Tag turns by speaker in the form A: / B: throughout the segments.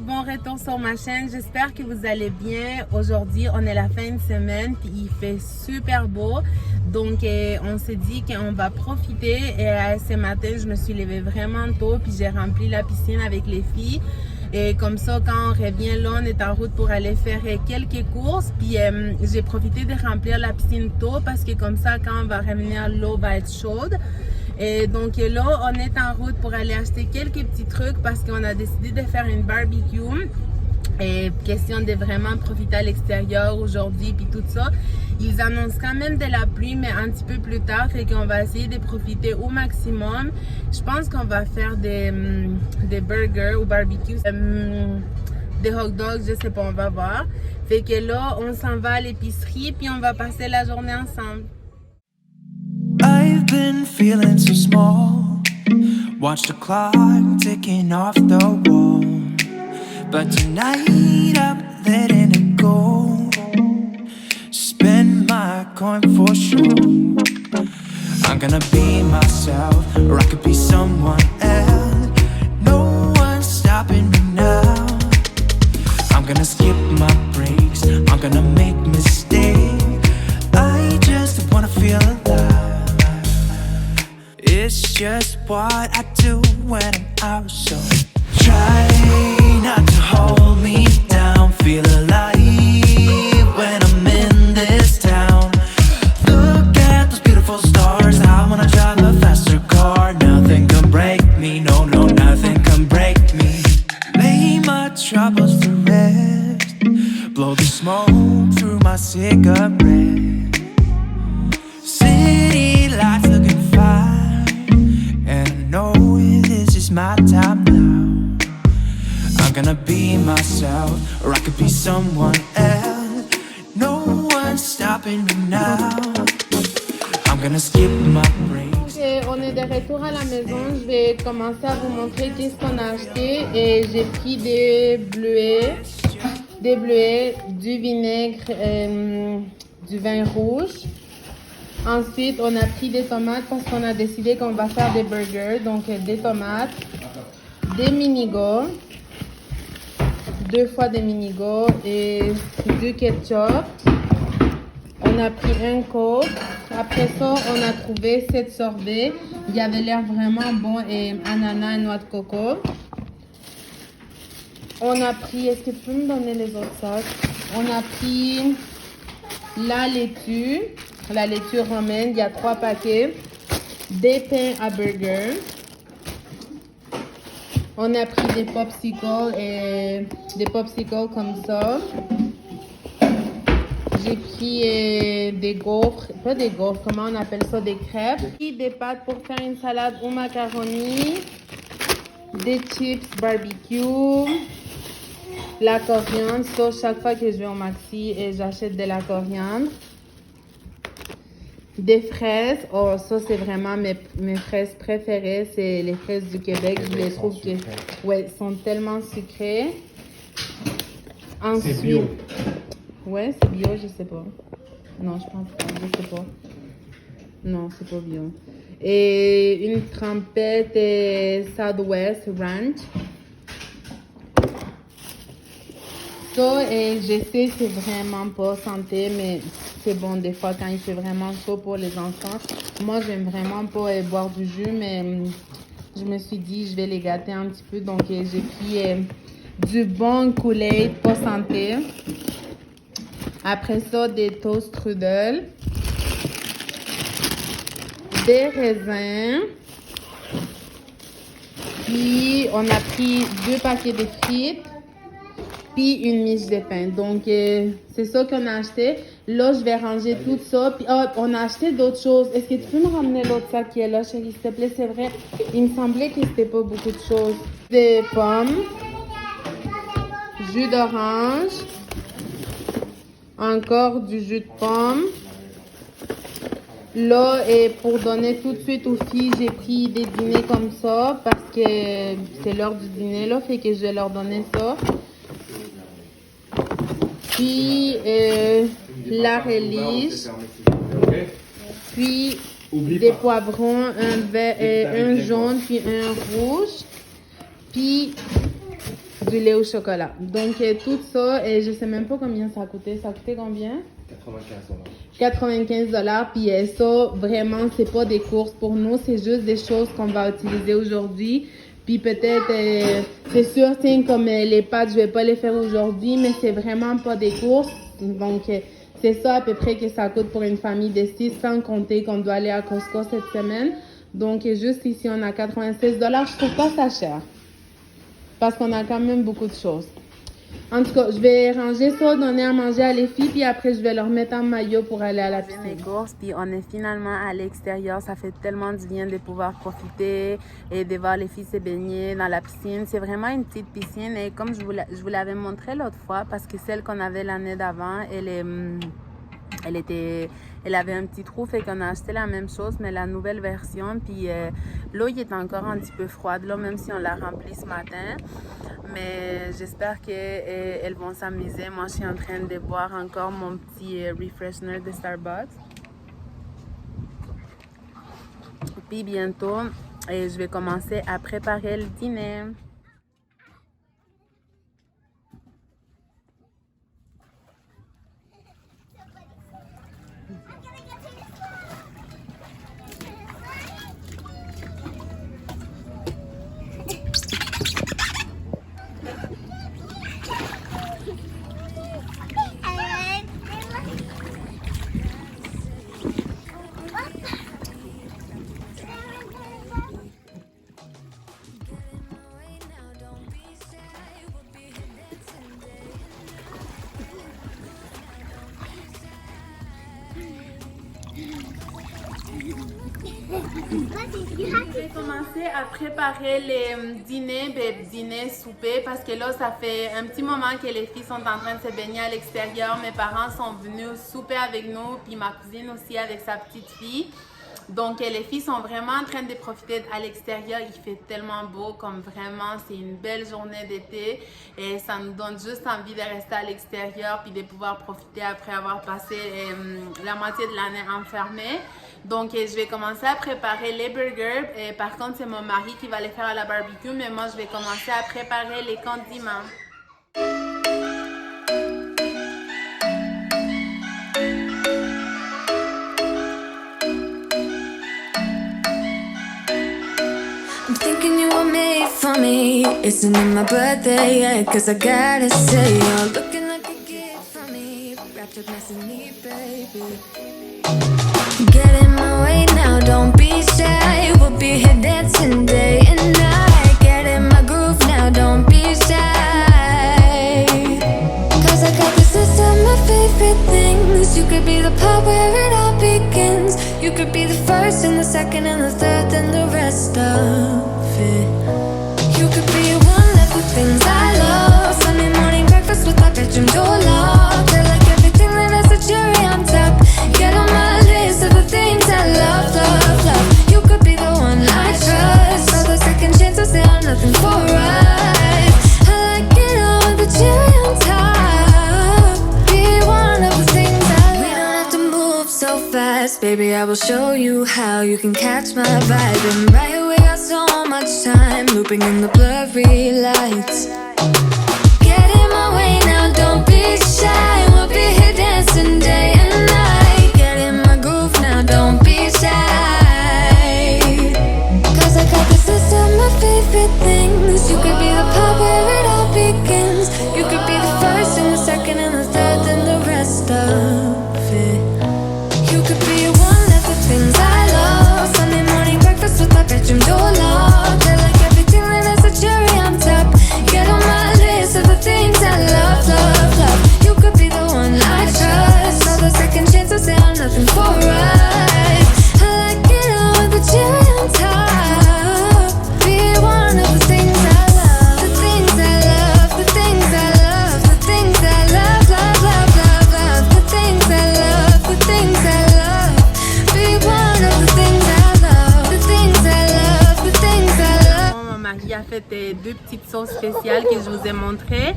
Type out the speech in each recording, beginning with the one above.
A: bon retour sur ma chaîne. J'espère que vous allez bien. Aujourd'hui, on est la fin de semaine puis il fait super beau. Donc, on s'est dit qu'on va profiter. Et ce matin, je me suis levée vraiment tôt puis j'ai rempli la piscine avec les filles. Et comme ça, quand on revient là, on est en route pour aller faire quelques courses. Puis j'ai profité de remplir la piscine tôt parce que comme ça, quand on va revenir, l'eau va être chaude. Et donc là, on est en route pour aller acheter quelques petits trucs parce qu'on a décidé de faire une barbecue. Et question de vraiment profiter à l'extérieur aujourd'hui puis tout ça. Ils annoncent quand même de la pluie, mais un petit peu plus tard. Fait qu'on va essayer de profiter au maximum. Je pense qu'on va faire des burgers au barbecue. Des hot dogs, je sais pas, on va voir. Fait que là, on s'en va à l'épicerie puis on va passer la journée ensemble.
B: I've been feeling so small. Watch the clock ticking off the wall. But tonight I'm letting it go. Spend my coin for sure. I'm gonna be myself, or I could be someone else. No one's stopping me now. I'm gonna skip my breaks, I'm gonna make mistakes. I just wanna feel alive. It's just what I do when I'm out, so try not to hold me down. Feel alive when I'm in this town. Look at those beautiful stars. I wanna drive a faster car. Nothing can break me, no, no, nothing can break me. Lay my troubles to rest. Blow the smoke through my cigarette. City lights looking fine, and I know this is my time now. I'm gonna be myself, or I could be someone else. No one's stopping me now. I'm gonna skip my breaks.
A: On est de retour à la maison. Je vais commencer à vous montrer qu'est-ce qu'on a acheté. Et j'ai pris des bleuets, du vinaigre, du vin rouge. Ensuite, on a pris des tomates parce qu'on a décidé qu'on va faire des burgers. Donc, des tomates, des minigots, 2 fois des minigots et du ketchup. On a pris un coke. Après ça, on a trouvé 7 sorbets. Il avait l'air vraiment bon et ananas et noix de coco. On a pris, est-ce que tu peux me donner les autres sacs? On a pris la laitue romaine, il y a 3 paquets. Des pains à burger. On a pris des popsicles comme ça. J'ai pris des gaufres, pas des gaufres, comment on appelle ça, des crêpes. J'ai pris des pâtes pour faire une salade au macaroni. Des chips barbecue. La coriandre, ça chaque fois que je vais au Maxi, j'achète de la coriandre. Des fraises, oh ça c'est vraiment mes fraises préférées, c'est les fraises du Québec, je les trouve que ouais, sont tellement sucrées. Ensuite, c'est bio. Ouais, c'est bio, je sais pas. Non, je pense pas, je sais pas. Non, c'est pas bio. Et une trempette Southwest Ranch. Ça, et je sais, c'est vraiment pas santé, mais c'est bon des fois quand il fait vraiment chaud pour les enfants. Moi, j'aime vraiment pas boire du jus, mais je me suis dit, je vais les gâter un petit peu. Donc, j'ai pris du bon Kool-Aid, pas santé. Après ça, des toasts strudel, des raisins. Puis, on a pris 2 paquets de frites. Puis une miche de pain. Donc, c'est ça qu'on a acheté. Là, je vais ranger tout ça. Puis, on a acheté d'autres choses. Est-ce que tu peux me ramener l'autre sac qui est là, chérie, s'il te plaît? C'est vrai, il me semblait que c'était pas beaucoup de choses. Des pommes, jus d'orange, encore du jus de pomme. Là, et pour donner tout de suite aux filles, j'ai pris des dîners comme ça parce que c'est l'heure du dîner, là. Fait que je vais leur donner ça. Puis la relish, puis des poivrons, un jaune, puis un rouge, puis du lait au chocolat. Donc tout ça, et je sais même pas combien ça a coûté. Ça a coûté combien? 95 $. Puis ça, vraiment, c'est pas des courses pour nous. C'est juste des choses qu'on va utiliser aujourd'hui. Puis peut-être, c'est sûr, tiens, comme les pâtes, je vais pas les faire aujourd'hui, mais c'est vraiment pas des courses. Donc, c'est ça à peu près que ça coûte pour une famille de 6, sans compter qu'on doit aller à Costco cette semaine. Donc, juste ici, on a 96 $. Je trouve pas ça cher. Parce qu'on a quand même beaucoup de choses. En tout cas, je vais ranger ça, donner à manger à les filles, puis après, je vais leur mettre en maillot pour aller à la piscine. Les courses, puis on est finalement à l'extérieur. Ça fait tellement du bien de pouvoir profiter et de voir les filles se baigner dans la piscine. C'est vraiment une petite piscine et comme je vous l'avais montré l'autre fois, parce que celle qu'on avait l'année d'avant, elle avait un petit trou, fait qu'on a acheté la même chose, mais la nouvelle version. Puis l'eau est encore un petit peu froide, là, même si on l'a remplie ce matin. Mais j'espère qu'elles vont s'amuser. Moi, je suis en train de boire encore mon petit refreshener de Starbucks. Puis bientôt, je vais commencer à préparer le dîner. Je vais commencer à préparer les dîner, souper, parce que là, ça fait un petit moment que les filles sont en train de se baigner à l'extérieur. Mes parents sont venus souper avec nous, puis ma cousine aussi avec sa petite fille. Donc, les filles sont vraiment en train de profiter à l'extérieur. Il fait tellement beau, comme vraiment, c'est une belle journée d'été. Et ça nous donne juste envie de rester à l'extérieur puis de pouvoir profiter après avoir passé la moitié de l'année enfermée. Donc, je vais commencer à préparer les burgers. Et par contre, c'est mon mari qui va les faire à la barbecue, mais moi, je vais commencer à préparer les condiments.
B: I'm thinking you were made for me. Isn't it my birthday yet? Cause I gotta say, you're looking like a gift for me. Wrapped up nice and neat, baby. Get in my way now, don't be shy. We'll be here dancing day and night. Get in my groove now, don't be shy. Cause I got this list of my favorite things. You could be the part where it all begins. You could be the first and the second and the third and the rest of it. You could be one of the things I love. Sunday morning breakfast with my bedroom door locked. I like everything that has a cherry on top. Get on my list of the things I love, love, love. You could be the one I trust. All the second chances, they are nothing for us. I like it all with the cherry on top. Be one of the things I love. We don't have to move so fast, baby, I will show you how you can catch my vibe. And right here we got so much time, looping in the blurry lights. Get in my way now, don't be shy. We'll be here dancing day and night. Get in my groove now, don't be shy. Cause I got this list of my favorite things. You could be the part where it all begins. You could be the first and the second and the third and the rest of it. You could be one of the things I love. Sunday morning breakfast with my bedroom door locked. I like everything that has a cherry on top. Get on my list of the things I love, love, love. You could be the one I trust. All the second chances, they are nothing for us. I like it all with the cherry on top. Be one of the things I love. The things I love, the things I love, the things I love, love, love, love, love. The things I love, the things I love. Be one of the things I love. The things I love, the things I love.
A: Mon mari a fait deux petites sauces spéciales que je vous ai montrées.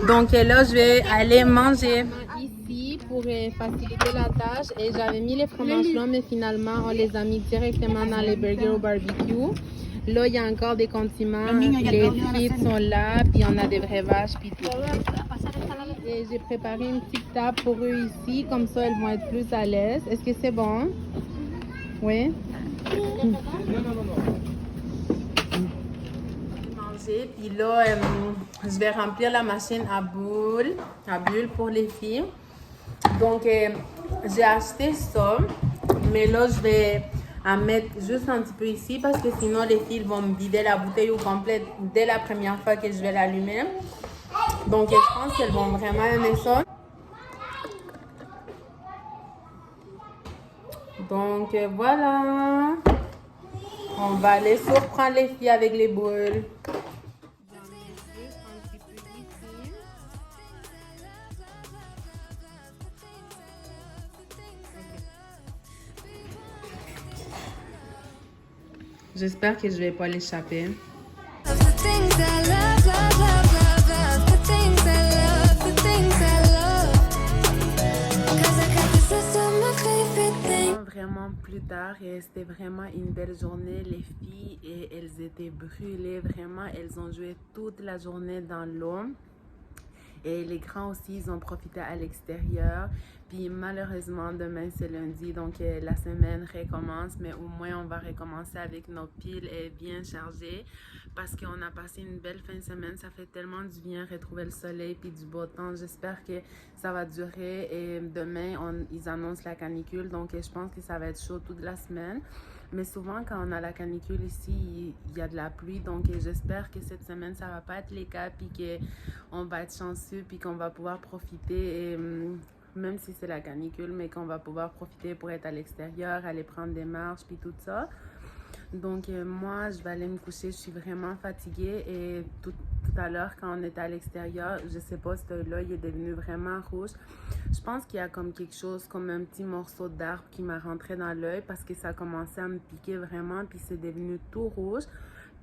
A: Donc là, je vais aller manger. Ici, pour faciliter la tâche, et j'avais mis les fromages blancs, mais finalement, on les a mis directement dans les burgers au barbecue. Là, il y a encore des condiments. Les frites sont là, puis on a des vraies vaches, puis tout. Et j'ai préparé une petite table pour eux ici, comme ça, elles vont être plus à l'aise. Est-ce que c'est bon? Oui? Manger, puis là, je vais remplir la machine à bulles pour les filles. Donc, j'ai acheté ça, mais là, je vais en mettre juste un petit peu ici parce que sinon, les filles vont me vider la bouteille au complet dès la première fois que je vais l'allumer. Donc, je pense qu'elles vont vraiment aimer ça. Donc, voilà. On va aller surprendre les filles avec les boules. J'espère que je vais pas l'échapper. Vraiment plus tard et c'était vraiment une belle journée. Les filles, et elles étaient brûlées, vraiment. Elles ont joué toute la journée dans l'eau. Et les grands aussi, ils ont profité à l'extérieur. Puis malheureusement, demain c'est lundi, donc la semaine recommence. Mais au moins, on va recommencer avec nos piles bien chargées. Parce qu'on a passé une belle fin de semaine. Ça fait tellement du bien retrouver le soleil puis du beau temps. J'espère que ça va durer. Et demain, ils annoncent la canicule. Donc je pense que ça va être chaud toute la semaine. Mais souvent, quand on a la canicule ici, il y a de la pluie. Donc, j'espère que cette semaine, ça va pas être le cas. Puis qu'on va être chanceux. Puis qu'on va pouvoir profiter. Et, même si c'est la canicule, mais qu'on va pouvoir profiter pour être à l'extérieur, aller prendre des marches, puis tout ça. Donc, moi, je vais aller me coucher. Je suis vraiment fatiguée. Et tout à l'heure, quand on était à l'extérieur, je sais pas, cet œil-là, il est devenu vraiment rouge. Je pense qu'il y a comme quelque chose, comme un petit morceau d'arbre qui m'a rentré dans l'œil parce que ça commençait à me piquer vraiment. Puis c'est devenu tout rouge.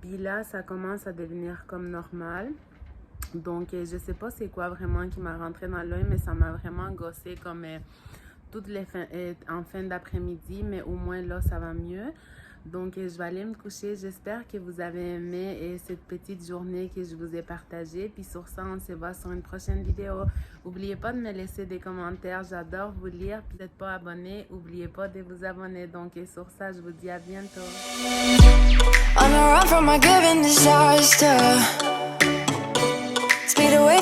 A: Puis là, ça commence à devenir comme normal. Donc, je sais pas c'est quoi vraiment qui m'a rentré dans l'œil, mais ça m'a vraiment gossé comme en fin d'après-midi. Mais au moins, là, ça va mieux. Donc, je vais aller me coucher. J'espère que vous avez aimé cette petite journée que je vous ai partagée. Puis sur ça, on se voit sur une prochaine vidéo. N'oubliez pas de me laisser des commentaires. J'adore vous lire. Puis si vous n'êtes pas abonné, n'oubliez pas de vous abonner. Donc, sur ça, je vous dis à bientôt. On a run from my given disaster. Speed away.